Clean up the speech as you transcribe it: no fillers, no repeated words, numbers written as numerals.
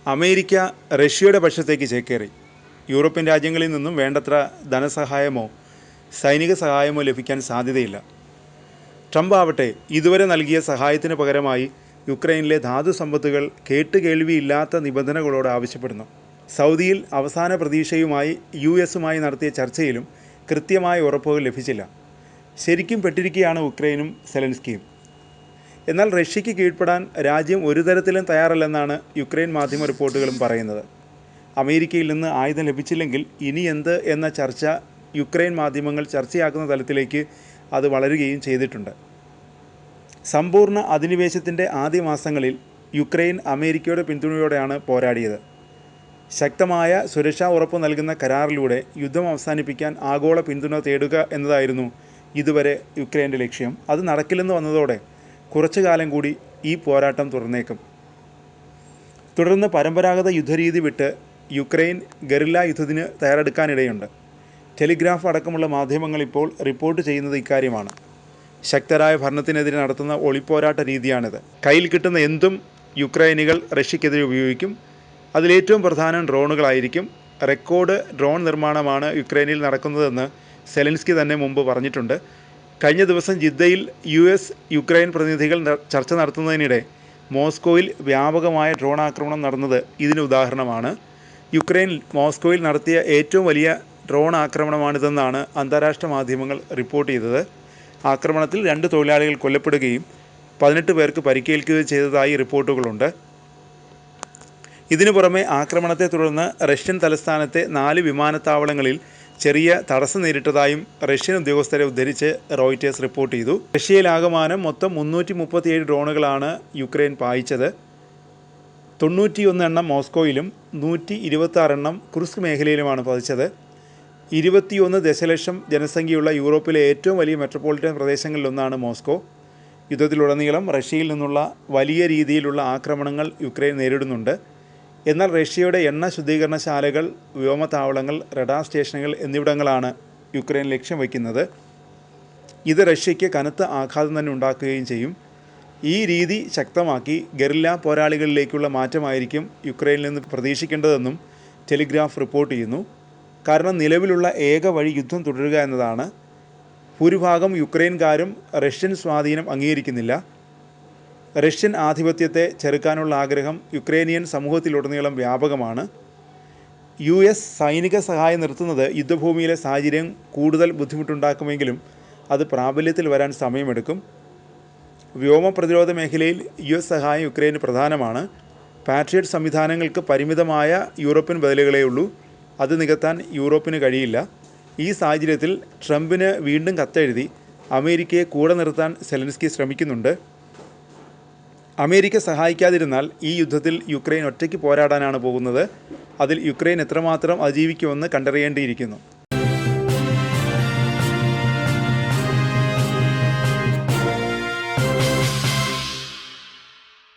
America റഷ്യയുടെ പക്ഷത്തേക്ക് ചേക്കേറി. European രാജ്യങ്ങളിൽ നിന്നും വേണ്ടത്ര ധനസഹായമോ സൈനിക സഹായമോ ലഭിക്കാൻ സാധ്യതയില്ല. ട്രംപ് ആവട്ടെ ഇതുവരെ നൽകിയ സഹായത്തിന് പകരമായി യുക്രൈനിലെ ധാതു സമ്പത്തുകൾ കേട്ടുകേൾവിയില്ലാത്ത നിബന്ധനകളോട് ആവശ്യപ്പെടുന്നു. സൗദിയിൽ അവസാന പ്രതീക്ഷയുമായി US നടത്തിയ ചർച്ചയിലും കൃത്യമായ ഉറപ്പുകൾ ലഭിച്ചില്ല. ശരിക്കും പെട്ടിരിക്കുകയാണ് ഉക്രൈനും സെലൻസ്കിയും. എന്നാൽ റഷ്യയ്ക്ക് കീഴ്പ്പെടാൻ രാജ്യം ഒരു തരത്തിലും തയ്യാറല്ലെന്നാണ് യുക്രൈൻ മാധ്യമ റിപ്പോർട്ടുകളും പറയുന്നത്. അമേരിക്കയിൽ നിന്ന് ആയുധം ലഭിച്ചില്ലെങ്കിൽ ഇനി എന്ത് എന്ന ചർച്ച യുക്രൈൻ മാധ്യമങ്ങൾ ചർച്ചയാക്കുന്ന തലത്തിലേക്ക് അത് വളരുകയും ചെയ്തിട്ടുണ്ട്. സമ്പൂർണ്ണ അധിനിവേശത്തിൻ്റെ ആദ്യ മാസങ്ങളിൽ യുക്രൈൻ അമേരിക്കയുടെ പിന്തുണയോടെയാണ് പോരാടിയത്. ശക്തമായ സുരക്ഷാ ഉറപ്പ് നൽകുന്ന കരാറിലൂടെ യുദ്ധം അവസാനിപ്പിക്കാൻ ആഗോള പിന്തുണ തേടുക എന്നതായിരുന്നു ഇതുവരെ യുക്രൈൻ്റെ ലക്ഷ്യം. അത് നടക്കില്ലെന്ന് വന്നതോടെ കുറച്ചു കാലം കൂടി ഈ പോരാട്ടം തുടർന്നേക്കും. തുടർന്ന് പരമ്പരാഗത യുദ്ധരീതി വിട്ട് യുക്രൈൻ ഗറില്ല യുദ്ധത്തിന് തയ്യാറെടുക്കാനിടയുണ്ട്. ടെലിഗ്രാഫ് അടക്കമുള്ള മാധ്യമങ്ങൾ ഇപ്പോൾ റിപ്പോർട്ട് ചെയ്യുന്നത് ഇക്കാര്യമാണ്. ശക്തരായ ഭരണത്തിനെതിരെ നടത്തുന്ന ഒളിപ്പോരാട്ട രീതിയാണിത്. കയ്യിൽ കിട്ടുന്ന എന്തും യുക്രൈനികൾ റഷ്യക്കെതിരെ ഉപയോഗിക്കും. അതിലേറ്റവും പ്രധാനം ഡ്രോണുകളായിരിക്കും. റെക്കോർഡ് ഡ്രോൺ നിർമ്മാണമാണ് യുക്രൈനിൽ നടക്കുന്നതെന്ന് സെലൻസ്കി തന്നെ മുമ്പ് പറഞ്ഞിട്ടുണ്ട്. കഴിഞ്ഞ ദിവസം ജിദ്ദയിൽ യുക്രൈൻ പ്രതിനിധികൾ ചർച്ച നടത്തുന്നതിനിടെ മോസ്കോയിൽ വ്യാപകമായ ഡ്രോൺ ആക്രമണം നടന്നത് ഇതിന് ഉദാഹരണമാണ്. യുക്രൈൻ മോസ്കോയിൽ നടത്തിയ ഏറ്റവും വലിയ ഡ്രോൺ ആക്രമണമാണിതെന്നാണ് അന്താരാഷ്ട്ര മാധ്യമങ്ങൾ റിപ്പോർട്ട് ചെയ്തത്. ആക്രമണത്തിൽ 2 തൊഴിലാളികൾ കൊല്ലപ്പെടുകയും 18 പേർക്ക് പരിക്കേൽക്കുകയും ചെയ്തതായി റിപ്പോർട്ടുകളുണ്ട്. ഇതിനു പുറമെ ആക്രമണത്തെ തുടർന്ന് റഷ്യൻ തലസ്ഥാനത്തെ 4 വിമാനത്താവളങ്ങളിൽ ചെറിയ തടസ്സം നേരിട്ടതായും റഷ്യൻ ഉദ്യോഗസ്ഥരെ ഉദ്ധരിച്ച് റോയിറ്റേഴ്സ് റിപ്പോർട്ട് ചെയ്തു. റഷ്യയിലാകമാനം മൊത്തം 337 ഡ്രോണുകളാണ് യുക്രൈൻ പായിച്ചത്. 91 എണ്ണം മോസ്കോയിലും 126 എണ്ണം കുർസ്ക് മേഖലയിലുമാണ് പതിച്ചത്. 21 ദശലക്ഷം ജനസംഖ്യയുള്ള യൂറോപ്പിലെ ഏറ്റവും വലിയ മെട്രോപൊളിറ്റൻ പ്രദേശങ്ങളിലൊന്നാണ് മോസ്കോ. യുദ്ധത്തിലുടനീളം റഷ്യയിൽ നിന്നുള്ള വലിയ രീതിയിലുള്ള ആക്രമണങ്ങൾ യുക്രൈൻ നേരിടുന്നുണ്ട്. എന്നാൽ റഷ്യയുടെ എണ്ണ ശുദ്ധീകരണശാലകൾ, വ്യോമതാവളങ്ങൾ, റഡാർ സ്റ്റേഷനുകൾ എന്നിവിടങ്ങളാണ് യുക്രൈൻ ലക്ഷ്യം വയ്ക്കുന്നത്. ഇത് റഷ്യയ്ക്ക് കനത്ത ആഘാതം തന്നെ ഉണ്ടാക്കുകയും ചെയ്യും. ഈ രീതി ശക്തമാക്കി ഗറില്ല പോരാളികളിലേക്കുള്ള മാറ്റമായിരിക്കും യുക്രൈനിൽ നിന്ന് പ്രതീക്ഷിക്കേണ്ടതെന്നും ടെലിഗ്രാഫ് റിപ്പോർട്ട് ചെയ്യുന്നു. കാരണം നിലവിലുള്ള ഏക വഴി യുദ്ധം തുടരുക എന്നതാണ്. ഭൂരിഭാഗം യുക്രൈൻകാരും റഷ്യൻ സ്വാധീനം അംഗീകരിക്കുന്നില്ല. റഷ്യൻ ആധിപത്യത്തെ ചെറുക്കാനുള്ള ആഗ്രഹം യുക്രൈനിയൻ സമൂഹത്തിലുടനീളം വ്യാപകമാണ്. സൈനിക സഹായം നിർത്തുന്നത് യുദ്ധഭൂമിയിലെ സാഹചര്യം കൂടുതൽ ബുദ്ധിമുട്ടുണ്ടാക്കുമെങ്കിലും അത് പ്രാബല്യത്തിൽ വരാൻ സമയമെടുക്കും. വ്യോമ പ്രതിരോധ മേഖലയിൽ സഹായം യുക്രൈന് പ്രധാനമാണ്. പാട്രിയറ്റ് സംവിധാനങ്ങൾക്ക് പരിമിതമായ യൂറോപ്യൻ ബദലുകളേ ഉള്ളൂ. അത് നികത്താൻ യൂറോപ്പിന് കഴിയില്ല. ഈ സാഹചര്യത്തിൽ ട്രംപിന് വീണ്ടും കത്തെഴുതി അമേരിക്കയെ കൂടെ നിർത്താൻ സെലൻസ്കി ശ്രമിക്കുന്നുണ്ട്. അമേരിക്ക സഹായിക്കാതിരുന്നാൽ ഈ യുദ്ധത്തിൽ യുക്രൈൻ ഒറ്റയ്ക്ക് പോരാടാനാണ് പോകുന്നത്. അതിൽ യുക്രൈൻ എത്രമാത്രം അതിജീവിക്കുമെന്ന് കണ്ടറിയേണ്ടിയിരിക്കുന്നു.